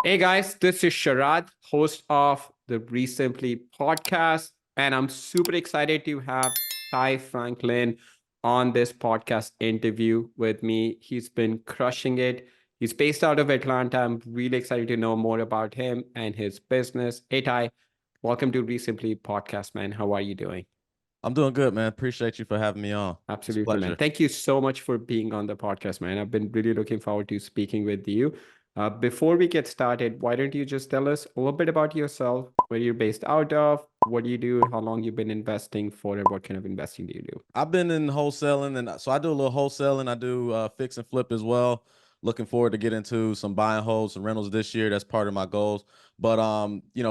Hey guys, this is Sharad, host of the REsimpli podcast, and I'm super excited to have Ty Franklin on this podcast interview with me. He's been crushing it. He's based out of Atlanta. I'm really excited to know more about him and his business. Hey Ty, welcome to REsimpli podcast, man. How are you doing? I'm doing good, man. Appreciate you for having me on. It's a Absolutely, man. pleasure. Thank you so much for being on the podcast, man. I've been really looking forward to speaking with you. Before we get started, why don't you just tell us a little bit about yourself, where you're based out of, what do you do, how long you've been investing for, and what kind of investing do you do? I've been in wholesaling, and so I do a little wholesaling. I do fix and flip as well. Looking forward to get into some buy and hold, some rentals this year. That's part of my goals. But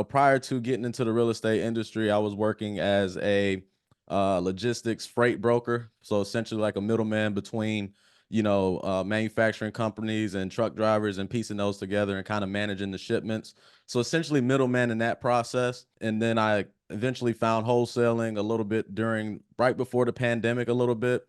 prior to getting into the real estate industry, I was working as a logistics freight broker. So essentially like a middleman between, manufacturing companies and truck drivers and piecing those together and kind of managing the shipments. So essentially middleman in that process. And then I eventually found wholesaling a little bit during right before the pandemic, a little bit,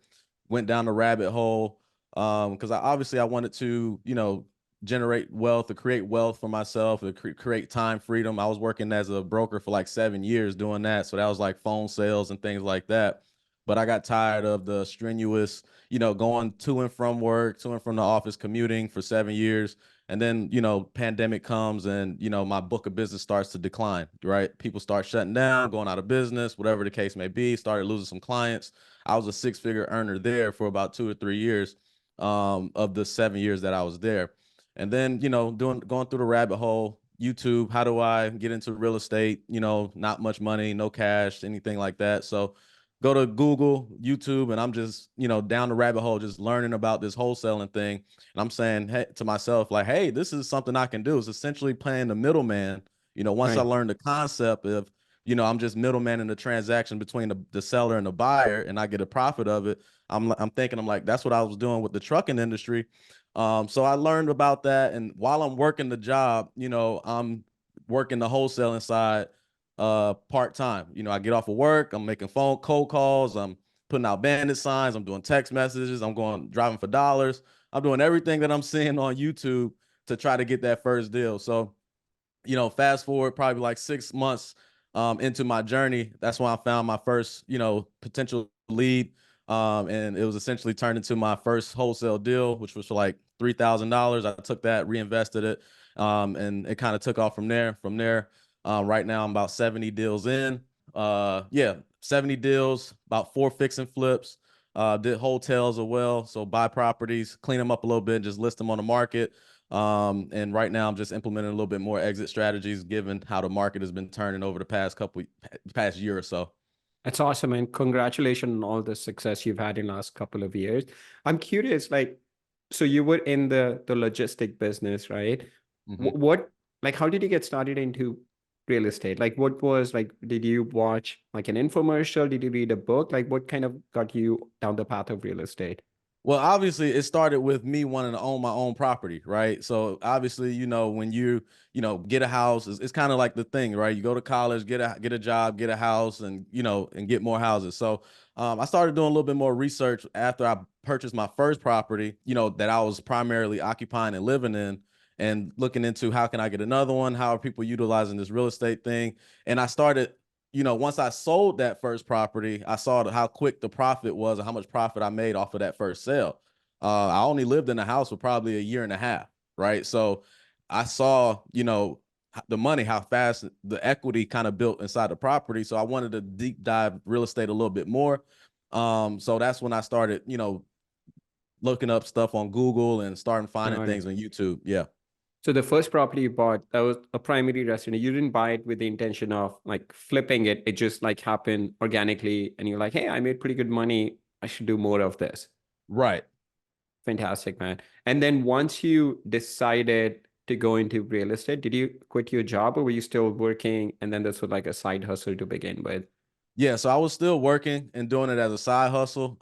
went down the rabbit hole. Because I wanted to, generate wealth or create wealth for myself, or create time freedom. I was working as a broker for like 7 years doing that. So that was like phone sales and things like that. But I got tired of the strenuous, going to and from work, to and from the office, commuting for 7 years. And then, pandemic comes and, my book of business starts to decline, right? People start shutting down, going out of business, whatever the case may be, started losing some clients. I was a six-figure earner there for about 2 or 3 years of the 7 years that I was there. And then, going through the rabbit hole, YouTube, how do I get into real estate? Not much money, no cash, anything like that. So go to Google, YouTube, and I'm just, down the rabbit hole, just learning about this wholesaling thing. And I'm saying hey, to myself, like, hey, this is something I can do. It's essentially playing the middleman. Once I Right. learned the concept of, I'm just middleman in the transaction between the seller and the buyer, and I get a profit of it. I'm thinking, I'm like, that's what I was doing with the trucking industry. So I learned about that. And while I'm working the job, I'm working the wholesaling side part-time. I get off of work, I'm making phone cold calls, I'm putting out bandit signs, I'm doing text messages, I'm going driving for dollars. I'm doing everything that I'm seeing on YouTube to try to get that first deal. So, fast forward probably like 6 months into my journey, that's when I found my first, potential lead. And it was essentially turned into my first wholesale deal, which was for like $3,000. I took that, reinvested it, and it kind of took off from there. From there, right now I'm about 70 deals in. Yeah, 70 deals, about 4 fix and flips. Did hotels as well, so buy properties, clean them up a little bit, just list them on the market. And right now I'm just implementing a little bit more exit strategies, given how the market has been turning over the past year or so. That's awesome, and congratulations on all the success you've had in the last couple of years. I'm curious, like, so you were in the logistic business, right? Mhm. What, like, how did you get started into real estate? Like, what was like, did you watch like an infomercial? Did you read a book? Like, what kind of got you down the path of real estate? Well, obviously, it started with me wanting to own my own property, right? So obviously, when get a house, it's kind of like the thing, right? You go to college, get a job, get a house, and and get more houses. So I started doing a little bit more research after I purchased my first property, that I was primarily occupying and living in, and looking into how can I get another one? How are people utilizing this real estate thing? And I started once I sold that first property, I saw how quick the profit was and how much profit I made off of that first sale. I only lived in the house for probably a year and a half, right? So I saw, the money, how fast the equity kind of built inside the property. So I wanted to deep dive real estate a little bit more. So that's when I started, looking up stuff on Google and starting finding Got it. things on YouTube. Yeah. So the first property you bought, that was a primary residence. You didn't buy it with the intention of like flipping it. It just like happened organically, and you're like, hey, I made pretty good money. I should do more of this. Right. Fantastic, man. And then once you decided to go into real estate, did you quit your job or were you still working? And then this was like a side hustle to begin with. Yeah, so I was still working and doing it as a side hustle.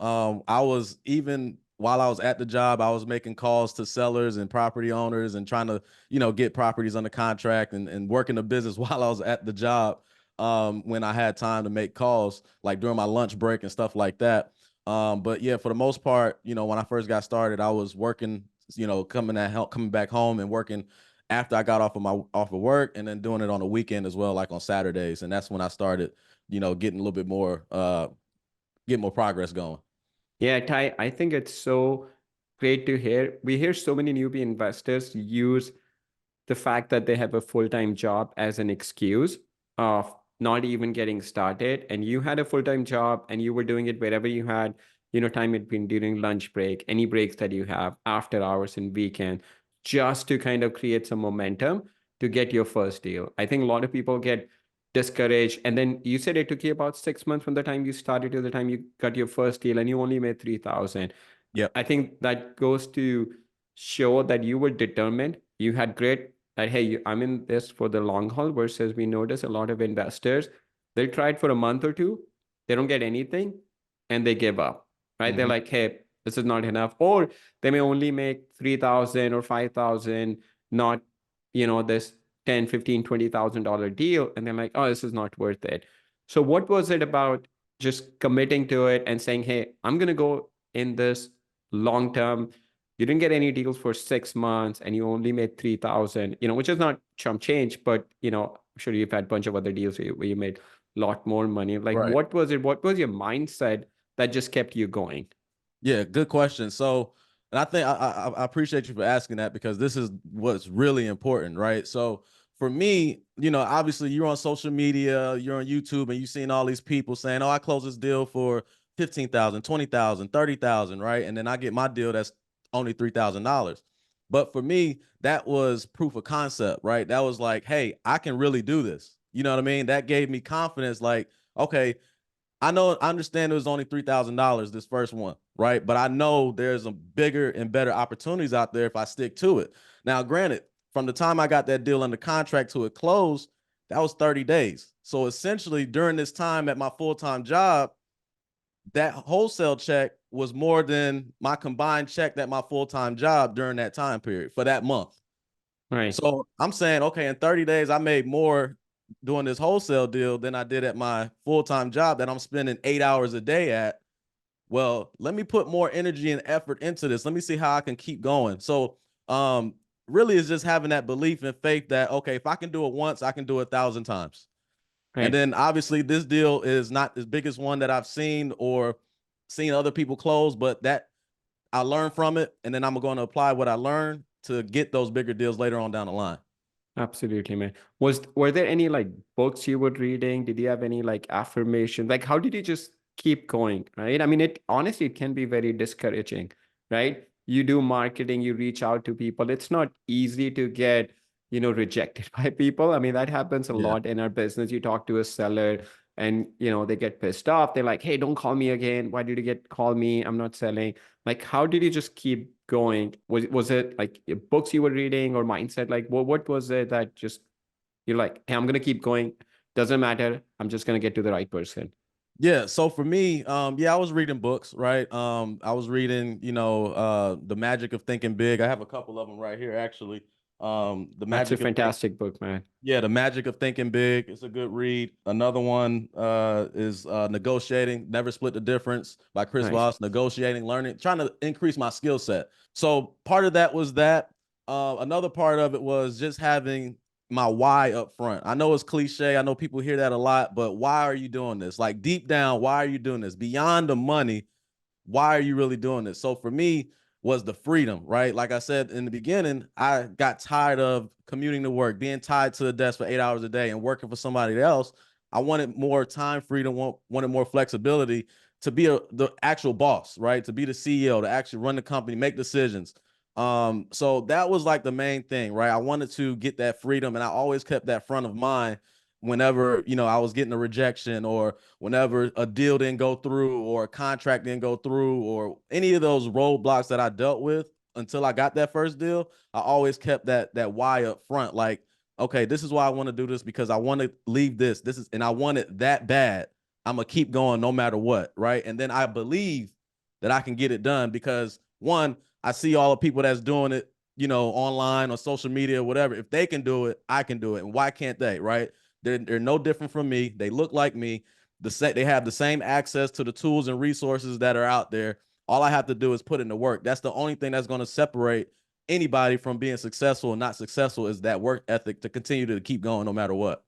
I was even while I was at the job, I was making calls to sellers and property owners and trying to, get properties under contract and working the business while I was at the job. When I had time to make calls, like during my lunch break and stuff like that. But yeah, for the most part, when I first got started, I was working, coming back home and working after I got off of work, and then doing it on the weekend as well, like on Saturdays. And that's when I started, getting a little bit more get more progress going. Yeah, Ty, I think it's so great to hear. We hear so many newbie investors use the fact that they have a full-time job as an excuse of not even getting started. And you had a full-time job and you were doing it wherever you had, time between during lunch break, any breaks that you have after hours and weekend, just to kind of create some momentum to get your first deal. I think a lot of people get discouraged. And then you said it took you about 6 months from the time you started to the time you got your first deal and you only made 3,000. Yep. I think that goes to show that you were determined. You had grit that, hey, I'm in this for the long haul, versus we notice a lot of investors, they'll try it for a month or two, they don't get anything, and they give up, right? They're Mm-hmm. like, hey, this is not enough. Or they may only make 3,000 or 5,000, not, this 10, 15, $20,000 deal. And they're like, oh, this is not worth it. So what was it about just committing to it and saying, hey, I'm going to go in this long term? You didn't get any deals for 6 months and you only made 3,000, which is not chump change, but, I'm sure you've had a bunch of other deals where you made a lot more money. Like, Right. what was it? What was your mindset that just kept you going? Yeah, good question. So, and I think I appreciate you for asking that, because this is what's really important, right? So for me, obviously you're on social media, you're on YouTube, and you've seen all these people saying, "Oh, I closed this deal for 15,000, 20,000, 30,000, right?" And then I get my deal that's only $3,000. But for me, that was proof of concept, right? That was like, hey, I can really do this. You know what I mean? That gave me confidence, like, okay, I understand it was only $3,000 this first one, right? But I know there's a bigger and better opportunities out there if I stick to it. Now, granted, from the time I got that deal under contract to it closed, that was 30 days. So essentially, during this time at my full-time job, that wholesale check was more than my combined check at my full-time job during that time period for that month. Right. So I'm saying, okay, in 30 days, I made more doing this wholesale deal than I did at my full-time job that I'm spending 8 hours a day at. Well, let me put more energy and effort into this. Let me see how I can keep going. So um, really it's just having that belief and faith that, okay, if I can do it once, I can do it 1,000 times. And Right. then obviously this deal is not as big as one that I've seen or seen other people close, but that I learned from it. And then I'm going to apply what I learned to get those bigger deals later on down the line. Absolutely, man. Were there any like books you were reading? Did you have any like affirmation? Like, how did you just keep going? Right. I mean, it honestly, it can be very discouraging, right? You do marketing, you reach out to people. It's not easy to get, rejected by people. I mean, that happens a Yeah. lot in our business. You talk to a seller and, they get pissed off. They're like, hey, don't call me again. Why did you call me? I'm not selling. Like, how did you just keep going? Was it like books you were reading or mindset? Like, what was it that just you're like, hey, I'm gonna keep going. Doesn't matter. I'm just gonna get to the right person. Yeah. So for me, yeah, I was reading books, right? I was reading, The Magic of Thinking Big. I have a couple of them right here, actually. The That's a Magic of Think fantastic book, man. Yeah, The Magic of Thinking Big. It's a good read. Another one is Negotiating, Never Split the Difference by Chris Nice. Voss. Negotiating, learning, trying to increase my skill set. So part of that was that. Another part of it was just having my why up front. I know it's cliche. I know people hear that a lot, but why are you doing this? Like deep down, why are you doing this? Beyond the money, why are you really doing this? So for me, was the freedom, right? Like I said in the beginning, I got tired of commuting to work, being tied to the desk for 8 hours a day and working for somebody else. I wanted more time freedom, wanted more flexibility to be the actual boss, right? To be the CEO, to actually run the company, make decisions. So that was like the main thing, right? I wanted to get that freedom, and I always kept that front of mind whenever, I was getting a rejection, or whenever a deal didn't go through, or a contract didn't go through, or any of those roadblocks that I dealt with until I got that first deal. I always kept that why up front. Like, okay, this is why I want to do this, because I want to leave this. And I want it that bad. I'm gonna keep going no matter what, right? And then I believe that I can get it done, because one, I see all the people that's doing it, online or social media or whatever. If they can do it, I can do it. And why can't they, right? They're no different from me. They look like me. They have the same access to the tools and resources that are out there. All I have to do is put in the work. That's the only thing that's going to separate anybody from being successful and not successful is that work ethic to continue to keep going no matter what.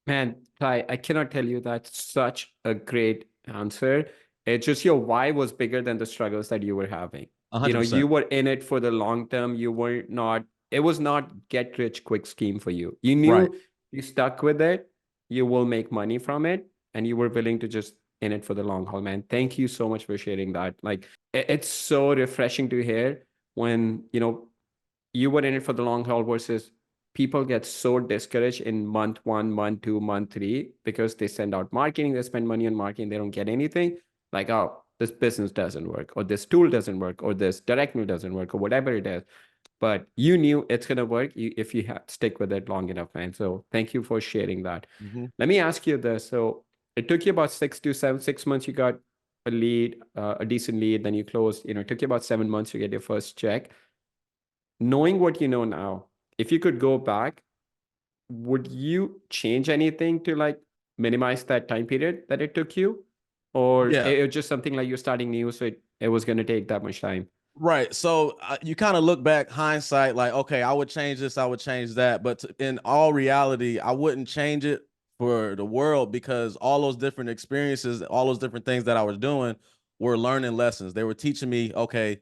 Man, Ty, I cannot tell you that's such a great answer. It's just your why was bigger than the struggles that you were having. You know, 100%. you were in it for the long term. You were not, it was not get rich quick scheme for you. You Right. knew you stuck with it, you will make money from it, and you were willing to just in it for the long haul, man. Thank you so much for sharing that. Like, it's so refreshing to hear when, you know, you were in it for the long haul versus people get so discouraged in month one, month two, month three because they send out marketing, they spend money on marketing, they don't get anything. Like, oh, this business doesn't work, or this tool doesn't work, or this direct mail doesn't work, or whatever it is. But you knew it's gonna work if you stick with it long enough, man. So thank you for sharing that. Mm-hmm. Let me ask you this. So it took you about 6 months. You got a lead, a decent lead, then you closed. You know, it took you about 7 months to get your first check. Knowing what you know now, if you could go back, would you change anything to like minimize that time period that it took you? Or Yeah. it was just something like you're starting new, so it was going to take that much time? Right. So you kind of look back, hindsight, like, okay, I would change this, I would change that. But in all reality, I wouldn't change it for the world because all those different experiences, all those different things that I was doing were learning lessons. They were teaching me, okay,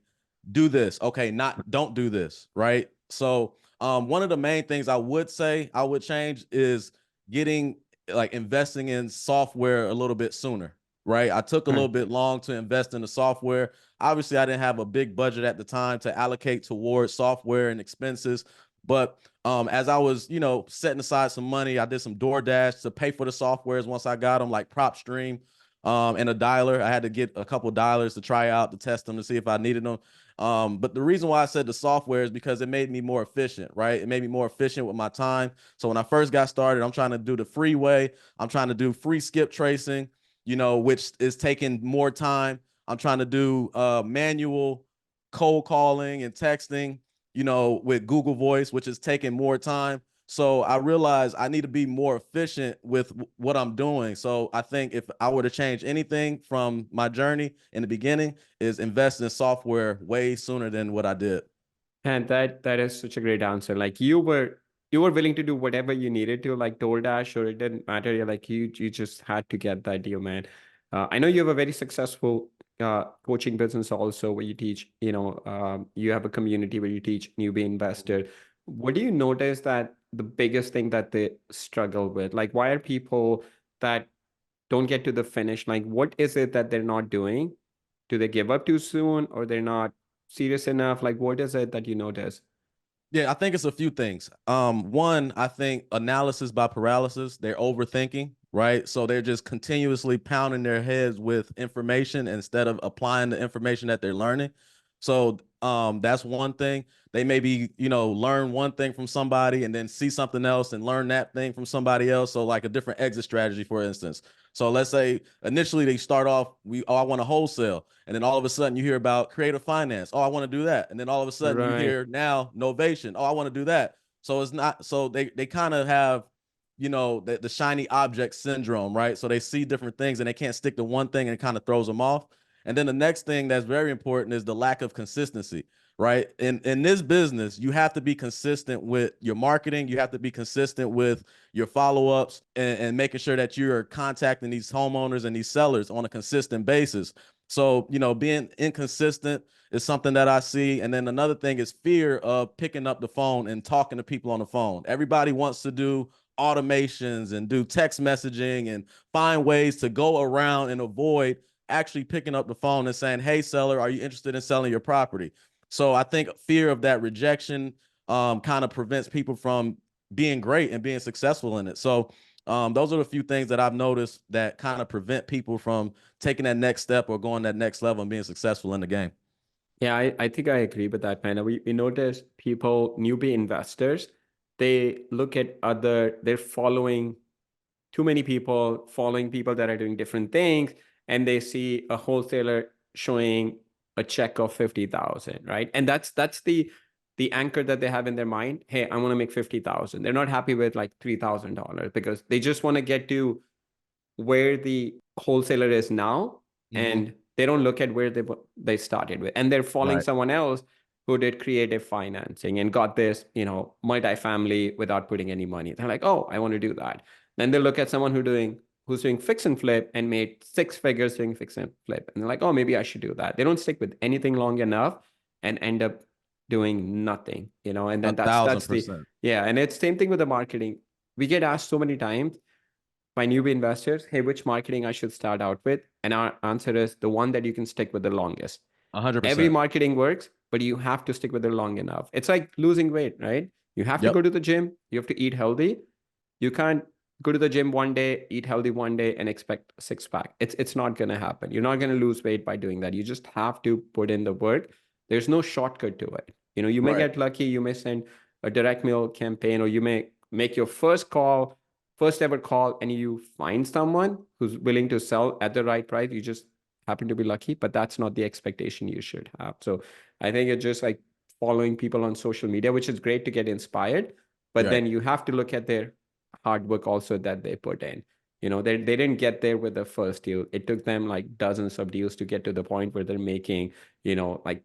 do this. Okay, not don't do this. Right. So one of the main things I would say I would change is getting like investing in software a little bit sooner. Right. I took a Huh. little bit long to invest in the software. Obviously, I didn't have a big budget at the time to allocate towards software and expenses. But as I was, setting aside some money, I did some DoorDash to pay for the softwares once I got them, like PropStream and a dialer. I had to get a couple dialers to try out to test them to see if I needed them. But the reason why I said the software is because it made me more efficient, right? It made me more efficient with my time. So when I first got started, I'm trying to do the free way. I'm trying to do free skip tracing, which is taking more time. I'm trying to do manual cold calling and texting, with Google Voice, which is taking more time. So I realized I need to be more efficient with what I'm doing. So I think if I were to change anything from my journey in the beginning, is invest in software way sooner than what I did. And that is such a great answer. Like you were willing to do whatever you needed to, like DoorDash, or it didn't matter. You're like you just had to get that deal, man. I know you have a very successful coaching business also where you teach. You have a community where you teach newbie investor. What do you notice that the biggest thing that they struggle with? Like, why are people that don't get to the finish? Like, what is it that they're not doing? Do they give up too soon, or they're not serious enough? Like, what is it that you notice? Yeah, I think it's a few things. One, I think analysis by paralysis. They're overthinking, right? So they're just continuously pounding their heads with information instead of applying the information that they're learning. So that's one thing. They maybe, learn one thing from somebody and then see something else and learn that thing from somebody else. So like a different exit strategy, for instance. So let's say initially they start off, I want to wholesale. And then all of a sudden you hear about creative finance. Oh, I want to do that. And then all of a sudden you Right. hear now novation. Oh, I want to do that. So it's not, so they kind of have, the shiny object syndrome, right? So they see different things and they can't stick to one thing and it kind of throws them off. And then the next thing that's very important is the lack of consistency, right? In this business, you have to be consistent with your marketing. You have to be consistent with your follow-ups and making sure that you're contacting these homeowners and these sellers on a consistent basis. So, being inconsistent is something that I see. And then another thing is fear of picking up the phone and talking to people on the phone. Everybody wants to do automations and do text messaging and find ways to go around and avoid actually picking up the phone and saying, hey, seller, are you interested in selling your property? So I think fear of that rejection kind of prevents people from being great and being successful in it. So those are the few things that I've noticed that kind of prevent people from taking that next step or going that next level and being successful in the game. Yeah, I think I agree with that, man. We notice people, newbie investors, they look at they're following too many people, following people that are doing different things, and they see a wholesaler showing a check of 50,000, right? And that's the anchor that they have in their mind. Hey, I want to make 50,000. They're not happy with like $3,000 because they just want to get to where the wholesaler is now, Mm-hmm. and they don't look at where they started with, and they're following Right. someone else who did creative financing and got this, multifamily without putting any money. They're like, oh, I want to do that. Then they look at someone who's doing fix and flip and made six figures doing fix and flip. And they're like, oh, maybe I should do that. They don't stick with anything long enough and end up doing nothing, and A then that's thousand the, percent. yeah. And it's same thing with the marketing. We get asked so many times by newbie investors, hey, which marketing I should start out with? And our answer is the one that you can stick with the longest. A hundred Every percent. marketing works, but you have to stick with it long enough. It's like losing weight, right? You have to Yep. go to the gym, you have to eat healthy. You can't go to the gym one day, eat healthy one day, and expect a six pack. It's not gonna happen. You're not gonna lose weight by doing that. You just have to put in the work. There's no shortcut to it. You may Right. get lucky, you may send a direct mail campaign, or you may make your first call, first ever call, and you find someone who's willing to sell at the right price. You just happen to be lucky, but that's not the expectation you should have. So I think it's just like following people on social media, which is great to get inspired, but Right. then you have to look at their hard work also that they put in. They didn't get there with the first deal. It took them like dozens of deals to get to the point where they're making, like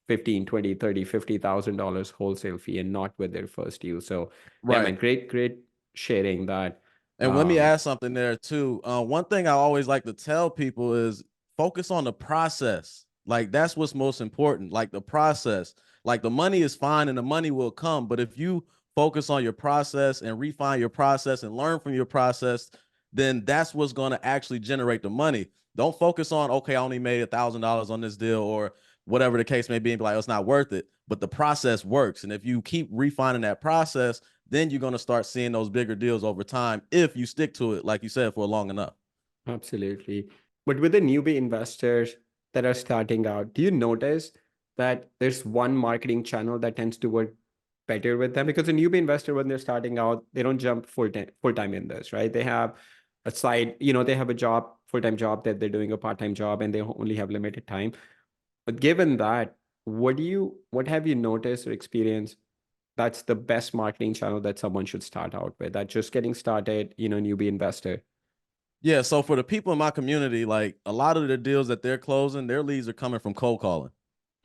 15, 20, 30, $50,000 wholesale fee and not with their first deal. So yeah, man, Right. great sharing that. And let me Um, add something there too. One thing I always like to tell people is focus on the process. Like that's what's most important. Like the process. Like the money is fine and the money will come, but if you focus on your process and refine your process and learn from your process, then that's what's going to actually generate the money. Don't focus on, okay, I only made $1,000 on this deal or whatever the case may be, and be like, oh, it's not worth it. But the process works. And if you keep refining that process, then you're going to start seeing those bigger deals over time if you stick to it, like you said, for long enough. Absolutely. But with the newbie investors that are starting out, do you notice that there's one marketing channel that tends to work better with them? Because a newbie investor, when they're starting out, they don't jump full time in this, right? They have a side, they have a job, full-time job that they're doing a part-time job and they only have limited time. But given that, what have you noticed or experienced that's the best marketing channel that someone should start out with? That just getting started, newbie investor. Yeah. So for the people in my community, like a lot of the deals that they're closing, their leads are coming from cold calling.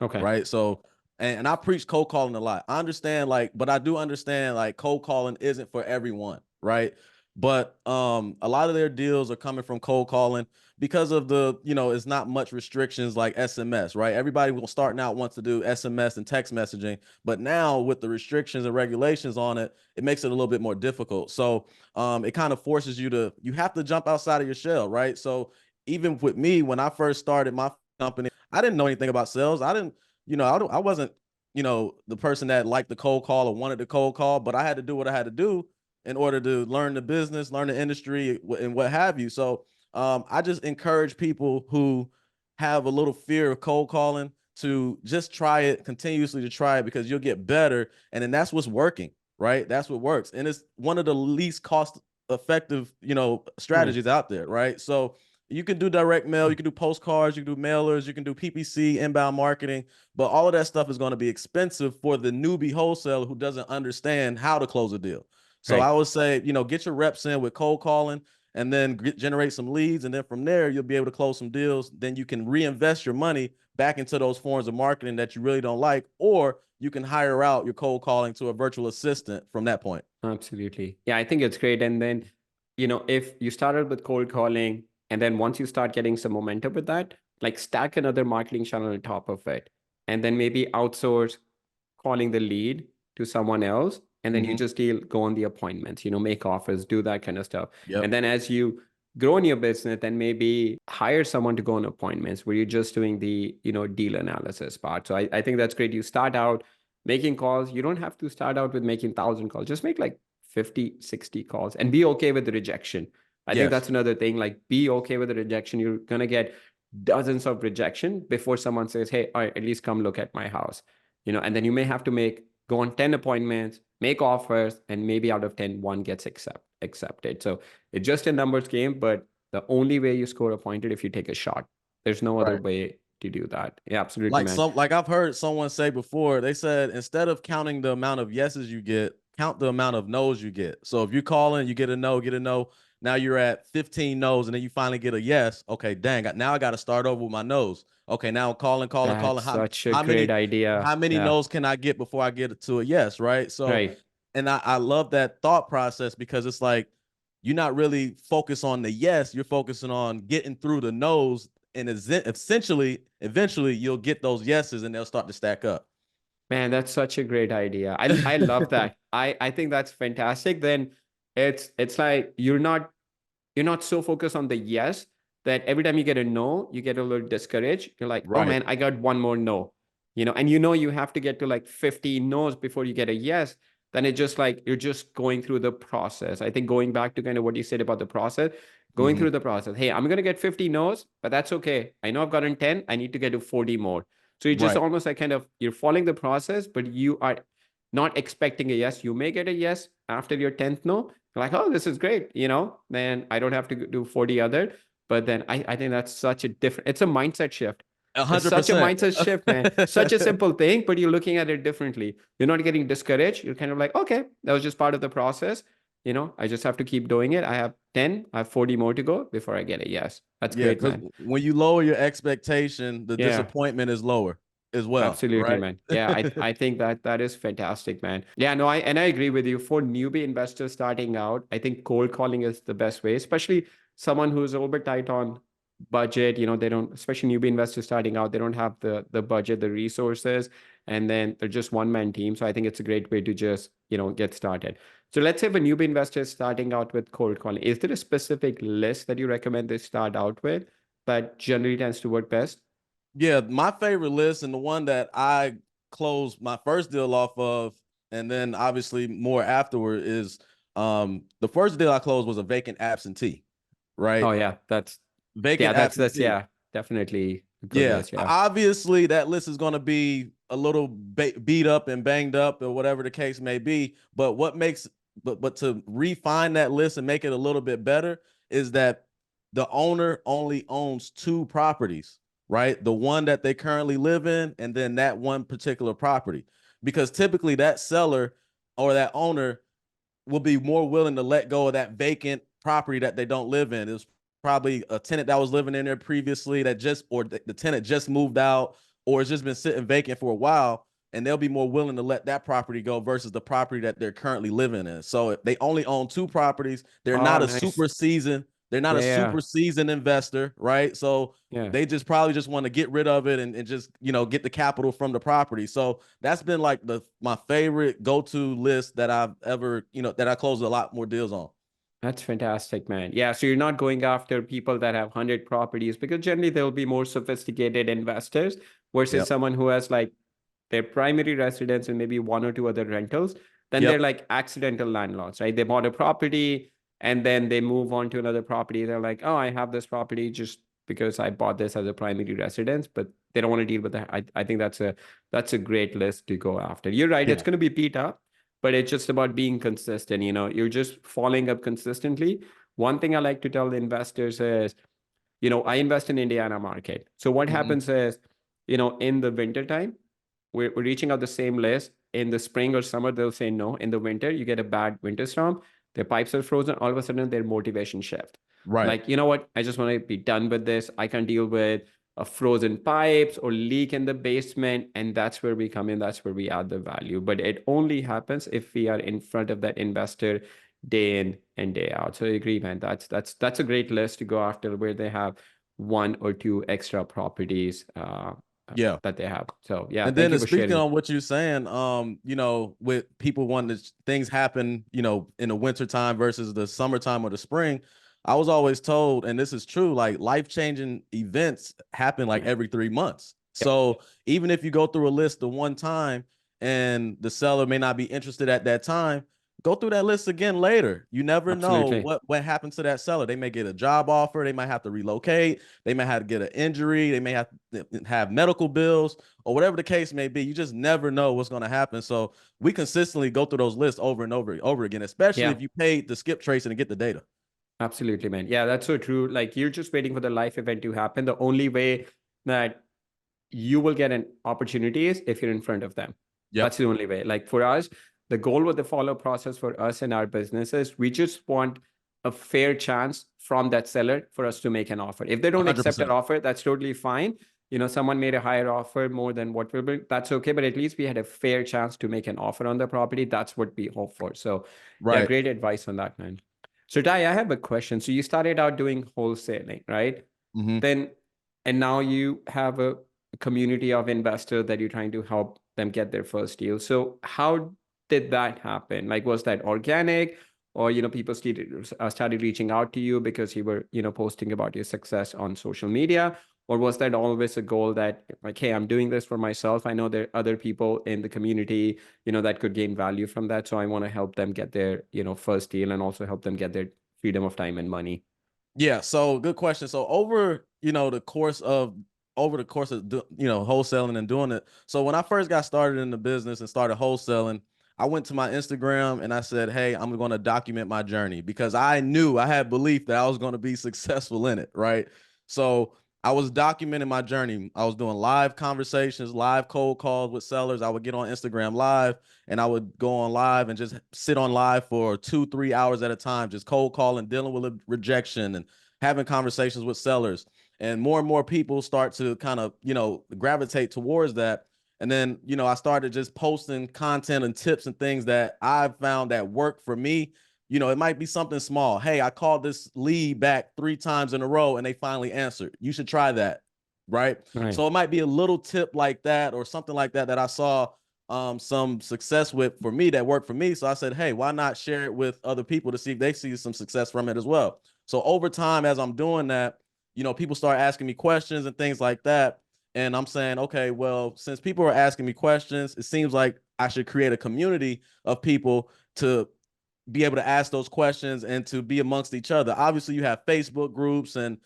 Okay. Right. So, and I preach cold calling a lot. I understand, like, but I do understand, like, cold calling isn't for everyone. Right. But a lot of their deals are coming from cold calling because of it's not much restrictions like SMS, right? Everybody will starting out wants to do SMS and text messaging, but now with the restrictions and regulations on it, it makes it a little bit more difficult. So it kind of forces you have to jump outside of your shell, right? So even with me, when I first started my company, I didn't know anything about sales. I wasn't, the person that liked the cold call or wanted the cold call, but I had to do what I had to do in order to learn the business, learn the industry, and what have you. So I just encourage people who have a little fear of cold calling to just try it continuously, to try it, because you'll get better. And then that's what's working, right? That's what works. And it's one of the least cost effective, Right. strategies out there, right? So you can do direct mail, you can do postcards, you can do mailers, you can do PPC, inbound marketing, but all of that stuff is going to be expensive for the newbie wholesaler who doesn't understand how to close a deal. So I Right. would say, get your reps in with cold calling and then generate some leads. And then from there, you'll be able to close some deals. Then you can reinvest your money back into those forms of marketing that you really don't like, or you can hire out your cold calling to a virtual assistant from that point. Absolutely. Yeah, I think it's great. And then, if you started with cold calling, and then once you start getting some momentum with that, like stack another marketing channel on top of it, and then maybe outsource calling the lead to someone else. And then you Mm-hmm. just go on the appointments, make offers, do that kind of stuff. Yep. And then as you grow in your business, then maybe hire someone to go on appointments where you're just doing the, deal analysis part. So I think that's great. You start out making calls. You don't have to start out with making 1,000 calls. Just make like 50, 60 calls and be okay with the rejection. I think Yes. that's another thing. Like, be okay with the rejection. You're going to get dozens of rejection before someone says, hey, all right, at least come look at my house. And then you may have to go on 10 appointments, make offers, and maybe out of 10, one gets accepted. So it's just a numbers game, but the only way you score appointed if you take a shot. There's no other Right. way to do that. Yeah, absolutely, Like man. I've heard someone say before, they said instead of counting the amount of yeses you get, count the amount of no's you get. So if you call in, you get a no, Now you're at 15 no's, and then you finally get a yes. Okay, dang, now I got to start over with my no's. Okay, now I'm calling. That's such a How great many idea. how many Yeah. no's can I get before I get to a yes, right? So, Right. and I love that thought process because it's like you're not really focused on the yes, you're focusing on getting through the no's, and essentially, eventually, you'll get those yeses, and they'll start to stack up. Man, that's such a great idea. I love that. I think that's fantastic. Then it's like you're not so focused on the yes that every time you get a no, you get a little discouraged. You're like, oh Right. man, I got one more no, and you have to get to like 50 no's before you get a yes. Then it's just like you're just going through the process. I think going back to kind of what you said about the process, going Mm-hmm. through the process. Hey, I'm gonna get 50 no's, but that's okay. I know I've gotten 10. I need to get to 40 more. So it's just Right. almost like kind of you're following the process, but you are not expecting a yes. You may get a yes after your 10th no, like, oh, this is great, then I don't have to do 40 other. But then I think that's such a different, it's a mindset shift. A It's hundred such a percent. mindset shift, man. Such a simple thing, but you're looking at it differently. You're not getting discouraged. You're kind of like, okay, that was just part of the process. I just have to keep doing it. I have 10, I have 40 more to go before I get a yes. That's Yeah, great, because man. when you lower your expectation, the Yeah. disappointment is lower as well, Absolutely, right? man. Yeah, I think that is fantastic, man. Yeah, no, I agree with you. For newbie investors starting out, I think cold calling is the best way, especially someone who's a little bit tight on budget. They don't, especially newbie investors starting out, they don't have the budget, the resources, and then they're just one man team. So I think it's a great way to just, get started. So let's say if a newbie investor is starting out with cold calling, is there a specific list that you recommend they start out with that generally tends to work best? Yeah, my favorite list and the one that I closed my first deal off of, and then obviously more afterward is the first deal I closed was a vacant absentee, right? Oh yeah, Vacant yeah, that's absentee. yeah, definitely a good Yeah, list. Yeah, obviously that list is going to be a little beat up and banged up or whatever the case may be. But what makes but to refine that list and make it a little bit better is that the owner only owns two properties, right? The one that they currently live in, and then that one particular property. Because typically that seller or that owner will be more willing to let go of that vacant property that they don't live in. It was probably a tenant that was living in there previously that just, or the tenant just moved out, or it's just been sitting vacant for a while, and they'll be more willing to let that property go versus the property that they're currently living in. So if they only own two properties, they're oh not a nice. super seasoned, they're not a Yeah, super seasoned investor, right? So yeah, they just probably just want to get rid of it and just get the capital from the property. So that's been like my favorite go-to list that I've ever that I closed a lot more deals on. that's fantastic, man. Yeah, so you're not going after people that have 100 properties, because generally they'll be more sophisticated investors versus Yep. someone who has like their primary residence and maybe one or two other rentals. Then they're Yep. like accidental landlords, right? They bought a property and then they move on to another property. They're like, oh, I have this property just because I bought this as a primary residence, but they don't want to deal with that. I think that's a great list to go after. You're right, it's Yeah. going to be beat up, but it's just about being consistent. You're just following up consistently. One thing I like to tell the investors is, I invest in Indiana market. So what Hmm. happens is, in the winter time, we're reaching out the same list. In the spring or summer, they'll say no. In the winter, you get a bad winter storm, their pipes are frozen. All of a sudden, their motivation shift. Right. Like, you know what? I just want to be done with this. I can't deal with a frozen pipes or leak in the basement. And that's where we come in. That's where we add the value. But it only happens if we are in front of that investor day in and day out. So I agree, man. That's a great list to go after, where they have one or two extra properties Yeah. that they have. So yeah, And thank then you for speaking sharing. on what you're saying, with people wanting things happen, in the winter time versus the summertime or the spring, I was always told, and this is true, like life-changing events happen like Yeah. every 3 months. Yep. So even if you go through a list the one time and the seller may not be interested at that time, go through that list again later. You never know Absolutely. what happens to that seller. They may get a job offer, they might have to relocate, they may have to get an injury, they may have to have medical bills or whatever the case may be. You just never know what's going to happen. So we consistently go through those lists over and over again, especially Yeah. if you paid to skip tracing and get the data. Absolutely, man. Yeah, that's so true. Like, you're just waiting for the life event to happen. The only way that you will get an opportunity is if you're in front of them. Yep. That's the only way. Like for us, the goal with the follow process for us and our businesses, we just want a fair chance from that seller for us to make an offer. If they don't accept that 100%. offer, that's totally fine. Someone made a higher offer more than what we were, that's okay. But at least we had a fair chance to make an offer on the property. That's what we hope for. So yeah, Right. great advice on that, man. So Ty, I have a question. So you started out doing wholesaling, right? Mm-hmm. Then, and now you have a community of investors that you're trying to help them get their first deal. So how did that happen? Like, was that organic, or people started reaching out to you because you were posting about your success on social media, or was that always a goal that, like, hey, I'm doing this for myself, I know there are other people in the community that could gain value from that, so I want to help them get their first deal and also help them get their freedom of time and money? Yeah, so good question. So over the course of wholesaling and doing it. So when I first got started in the business and started wholesaling, I went to my Instagram and I said, "Hey, I'm going to document my journey," because I knew, I had belief that I was going to be successful in it, right? So I was documenting my journey. I was doing live conversations, live cold calls with sellers. I would get on Instagram live and I would go on live and just sit on live for 2-3 hours at a time, just cold calling, dealing with rejection and having conversations with sellers. And more people start to kind of, gravitate towards that. And then, I started just posting content and tips and things that I found that work for me. It might be something small. Hey, I called this lead back 3 times in a row and they finally answered. You should try that. Right. Right. So it might be a little tip like that or something like that I saw some success with for me, that worked for me. So I said, hey, why not share it with other people to see if they see some success from it as well? So over time, as I'm doing that, people start asking me questions and things like that. And I'm saying, okay, well, since people are asking me questions, it seems like I should create a community of people to be able to ask those questions and to be amongst each other. Obviously, you have Facebook groups and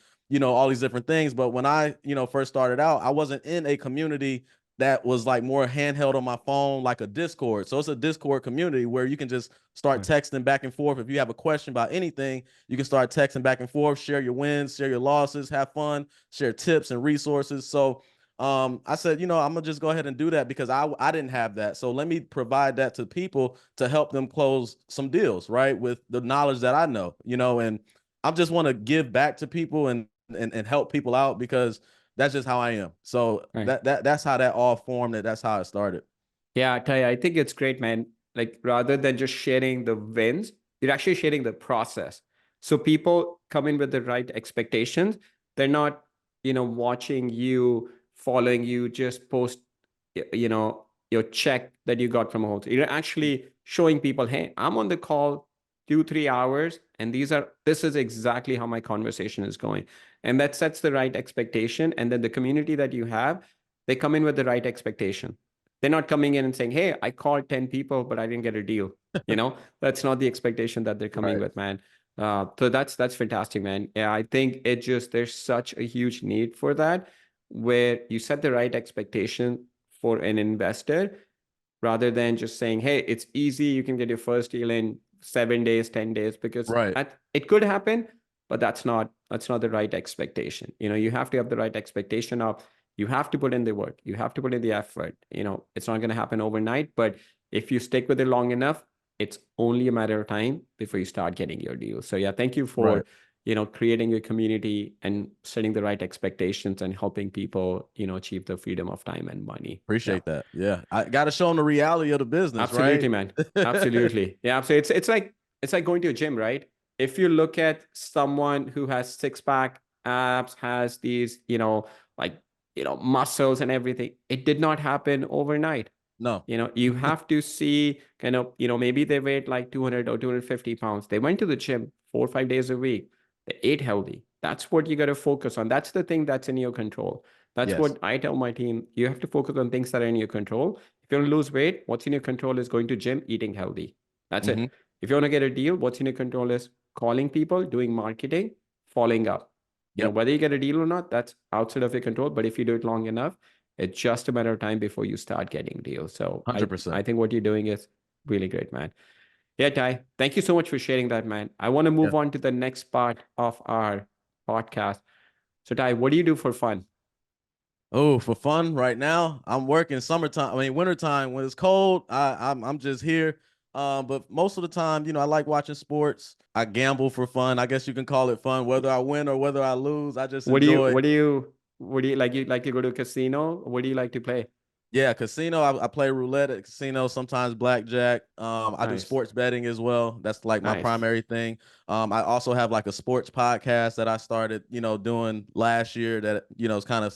all these different things. But when I first started out, I wasn't in a community that was like more handheld on my phone, like a Discord. So it's a Discord community where you can just start Right. texting back and forth. If you have a question about anything, you can start texting back and forth, share your wins, share your losses, have fun, share tips and resources. So I said, I'm gonna just go ahead and do that because I didn't have that. So let me provide that to people to help them close some deals, right? With the knowledge that I know, and I just want to give back to people and help people out because that's just how I am. So Right. that's how that all formed. That's how it started. Yeah, Ty, I think it's great, man. Like, rather than just sharing the wins, you're actually sharing the process. So people come in with the right expectations. They're not, watching you, following you, just post, your check that you got from a hotel. You're actually showing people, hey, I'm on the call 2-3 hours, and this is exactly how my conversation is going. And that sets the right expectation. And then the community that you have, they come in with the right expectation. They're not coming in and saying, hey, I called 10 people, but I didn't get a deal. That's not the expectation that they're coming Right. with, man. So that's fantastic, man. Yeah, I think there's such a huge need for that, where you set the right expectation for an investor rather than just saying, hey, it's easy, you can get your first deal in 7 days, 10 days, because Right. it could happen, but that's not the right expectation. You have to have the right expectation of, you have to put in the work, you have to put in the effort. It's not going to happen overnight, but if you stick with it long enough, it's only a matter of time before you start getting your deal. So yeah, thank you for Right. creating a community and setting the right expectations and helping people achieve the freedom of time and money. Yeah. Appreciate that. Yeah. I got to show them the reality of the business, Absolutely, right? man. Absolutely. Yeah. So it's like going to a gym, right? If you look at someone who has six pack abs, has these, like, muscles and everything, it did not happen overnight. No. You have to see kind of, maybe they weighed like 200 or 250 pounds. They went to the gym 4 or 5 days a week. They ate healthy. That's what you got to focus on. That's the thing that's in your control. That's Yes. what I tell my team. You have to focus on things that are in your control. If you want to lose weight, what's in your control is going to gym, eating healthy. That's Hmm. it. If you want to get a deal, what's in your control is calling people, doing marketing, following up. Yep. Whether you get a deal or not, that's outside of your control. But if you do it long enough, it's just a matter of time before you start getting deals. So I, 100%. I think what you're doing is really great, man. Yeah, Ty, thank you so much for sharing that, man. I want to Yeah. move on to the next part of our podcast. So, Ty, what do you do for fun? Oh, for fun right now, I'm working summertime. I mean, wintertime when it's cold, I'm just here. But most of the time, I like watching sports. I gamble for fun. I guess you can call it fun, whether I win or whether I lose. I just What do you enjoy. what do you what do you like? You like to go to a casino? What do you like to play? Yeah, casino. I play roulette at casino, sometimes blackjack. I do Nice, sports betting as well. That's like my nice. primary thing. I also have like a sports podcast that I started, doing last year that, is kind of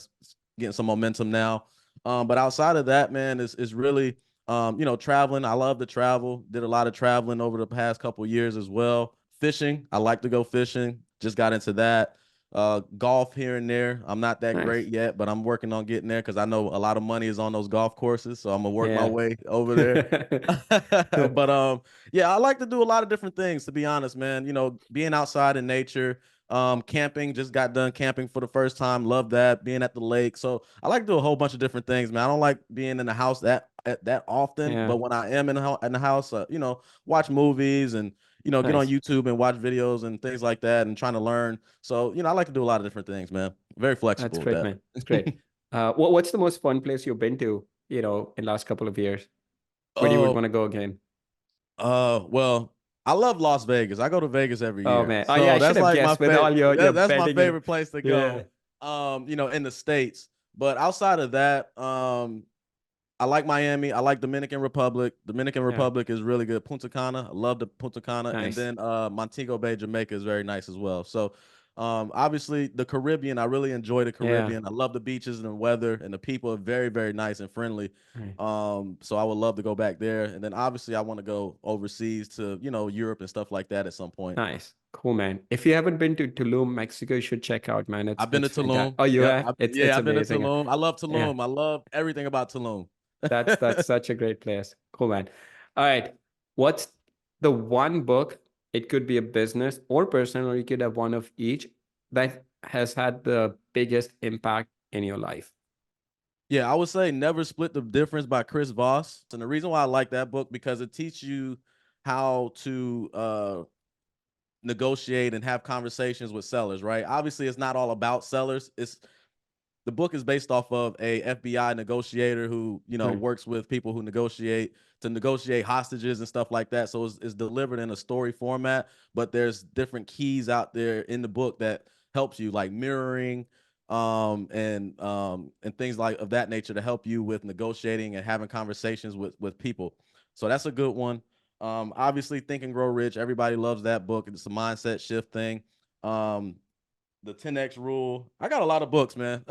getting some momentum now. But outside of that, man, is really, traveling. I love to travel. Did a lot of traveling over the past couple years as well. Fishing. I like to go fishing. Just got into that. Golf here and there. I'm not that great Nice. yet, but I'm working on getting there because I know a lot of money is on those golf courses. So I'm gonna work my Yeah. way over there. But yeah, I like to do a lot of different things, to be honest, man. Being outside in nature, camping, just got done camping for the first time. Love that. Being at the lake. So I like to do a whole bunch of different things, man. I don't like being in the house that often, Yeah. but when I am in the house, watch movies and get on Nice. YouTube and watch videos and things like that and trying to learn. So, I like to do a lot of different things, man. Very That's flexible with great, that. man. That's great. What's the most fun place you've been to, in the last couple of years? Where do you would Oh, want to go again? well, I love Las Vegas. I go to Vegas every Oh year. man. Oh yeah, So I should that's have like my guessed with all favorite. your That's my betting and favorite place to yeah. go. In the States. But outside of that, I like Miami. I like Dominican Republic. Dominican Yeah. Republic is really good. Punta Cana, I love the Punta Cana, and Nice. then Montego Bay, Jamaica is very nice as well. So, obviously the Caribbean, I really enjoy the Yeah. Caribbean. I love the beaches and the weather, and the people are very, very nice and friendly. Right. So I would love to go back there, and then obviously I want to go overseas to Europe and stuff like that at some point. Nice. Cool, man. If you haven't been to Tulum, Mexico, you should check out, man. It's I've been it's to fantastic. Tulum. Oh, you Yep. have? It's Yeah, I've been to amazing. Tulum. I love Yeah. Tulum. I love everything about Tulum. That's such a great place. Cool, man. All right. What's the one book? It could be a business or personal, or you could have one of each that has had the biggest impact in your life. Yeah, I would say Never Split the Difference by Chris Voss. And the reason why I like that book because it teaches you how to negotiate and have conversations with sellers, right? Obviously, it's not all about sellers. It's the book is based off of a FBI negotiator who, Right. works with people who negotiate hostages and stuff like that. So it's delivered in a story format, but there's different keys out there in the book that helps you, like mirroring, and things like of that nature to help you with negotiating and having conversations with people. So that's a good one. Obviously, Think and Grow Rich. Everybody loves that book. It's a mindset shift thing. Um, the 10X rule. I got a lot of books, man.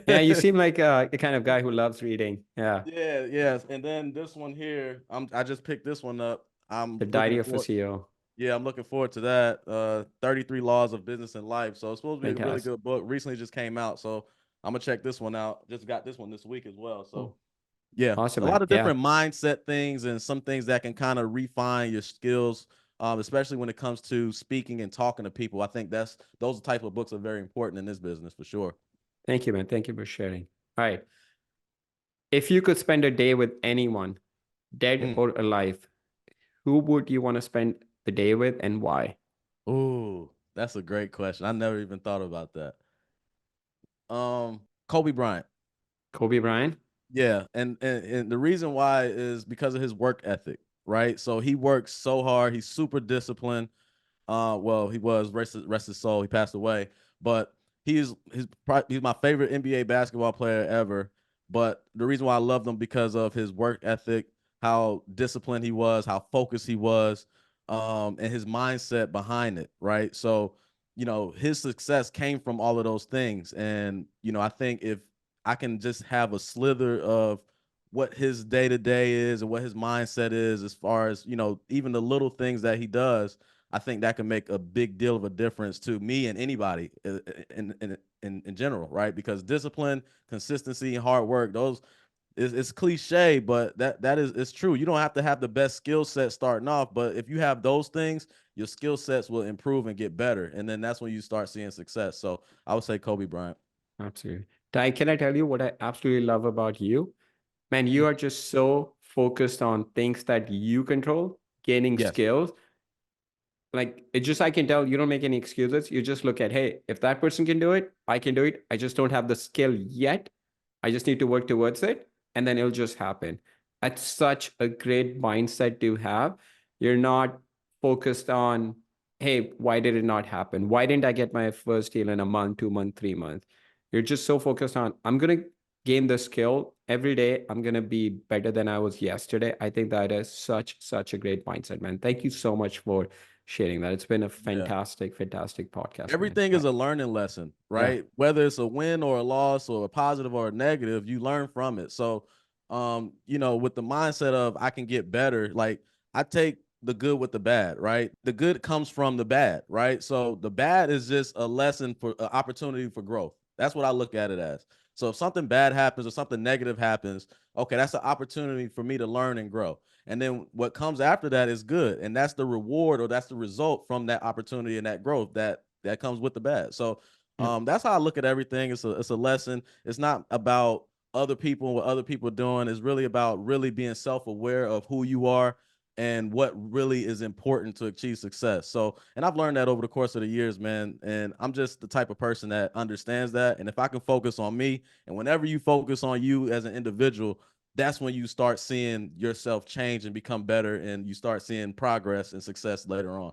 Yeah, you seem like the kind of guy who loves reading. Yeah. Yeah, yes. And then this one here, I just picked this one up. The Diary of a CEO. Yeah, I'm looking forward to that. 33 Laws of Business and Life. So it's supposed to be a really Fantastic. good book. Recently just came out. So I'm gonna check this one out. Just got this one this week as well. So Cool. yeah, Awesome, a lot man. of Yeah. different mindset things and some things that can kind of refine your skills, especially when it comes to speaking and talking to people. I think those type of books are very important in this business for sure. Thank you, man. Thank you for sharing. All right. If you could spend a day with anyone, dead Mm. or alive, who would you want to spend the day with and why? Ooh, that's a great question. I never even thought about that. Kobe Bryant. Kobe Bryant? Yeah, and the reason why is because of his work ethic, right? So he works so hard. He's super disciplined. Well, he was rest his soul. He passed away, but he's my favorite NBA basketball player ever. But the reason why I loved him because of his work ethic, how disciplined he was, how focused he was, and his mindset behind it, right? So, his success came from all of those things, and I think if I can just have a slither of what his day to day is and what his mindset is, as far as even the little things that he does, I think that can make a big deal of a difference to me and anybody in general, right? Because discipline, consistency, and hard work, those it's cliche, but that is it's true. You don't have to have the best skill set starting off, but if you have those things, your skill sets will improve and get better, and then that's when you start seeing success. So I would say Kobe Bryant. Absolutely. Ty, can I tell you what I absolutely love about you? Man, Mm. you are just so focused on things that you control, gaining Yes. skills. Like it just, I can tell you don't make any excuses. You just look at, hey, if that person can do it, I can do it. I just don't have the skill yet. I just need to work towards it, and then it'll just happen. That's such a great mindset to have. You're not focused on, hey, why did it not happen? Why didn't I get my first deal in a month, 2 month, 3 months? You're just so focused on, I'm going to gain the skill every day. I'm going to be better than I was yesterday. I think that is such a great mindset, man. Thank you so much for sharing that. It's been a Yeah. fantastic podcast, man. Everything is a learning lesson, Yeah. right? Whether it's a win or a loss or a positive or a negative, you learn from it. So, with the mindset of I can get better, like I take the good with the bad, right? The good comes from the bad, right? So the bad is just a lesson for an opportunity for growth. That's what I look at it as. So if something bad happens or something negative happens, okay, that's an opportunity for me to learn and grow. And then what comes after that is good. And that's the reward or that's the result from that opportunity and that growth that comes with the bad. So Yeah. that's how I look at everything. It's a lesson. It's not about other people and what other people are doing. It's really about really being self-aware of who you are and what really is important to achieve success. So, and I've learned that over the course of the years, man. And I'm just the type of person that understands that. And if I can focus on me, and whenever you focus on you as an individual, that's when you start seeing yourself change and become better, and you start seeing progress and success later on.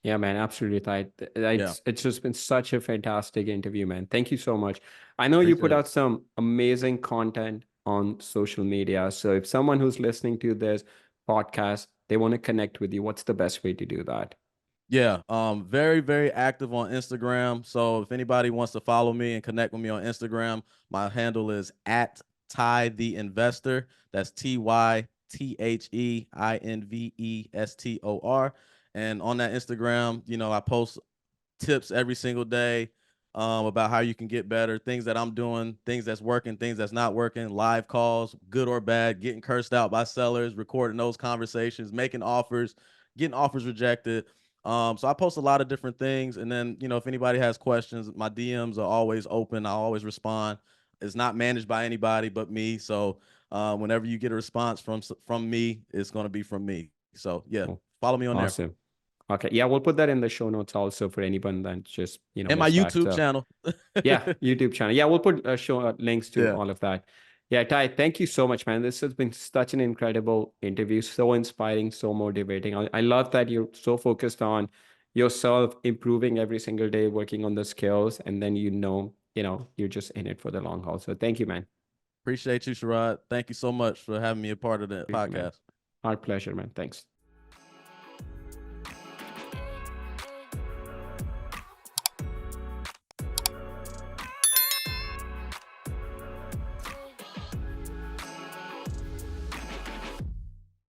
Yeah, man, absolutely right. Yeah, It's just been such a fantastic interview, man. Thank you so much. I know you put appreciate it. out some amazing content on social media. So if someone who's listening to this podcast, they want to connect with you, what's the best way to do that? Yeah, very, very active on Instagram. So if anybody wants to follow me and connect with me on Instagram, my handle is at Ty the Investor. That's TYTHEINVESTOR. And on that Instagram, I post tips every single day about how you can get better, things that I'm doing, things that's working, things that's not working, live calls, good or bad, getting cursed out by sellers, recording those conversations, making offers, getting offers rejected. So I post a lot of different things. And then, if anybody has questions, my DMs are always open. I always respond. It's not managed by anybody but me. So whenever you get a response from me, it's going to be from me. So yeah, Oh, follow me on there. awesome. Okay. Yeah, we'll put that in the show notes also for anyone that just, And my missed that. YouTube So channel. yeah, YouTube channel. Yeah, we'll put show links to Yeah. all of that. Yeah, Ty, thank you so much, man. This has been such an incredible interview, so inspiring, so motivating. I love that you're so focused on yourself improving every single day, working on the skills, and then you're just in it for the long haul. So thank you, man. Appreciate you, Sherrod. Thank you so much for having me a part of the Appreciate it, man. podcast. Our pleasure, man. Thanks.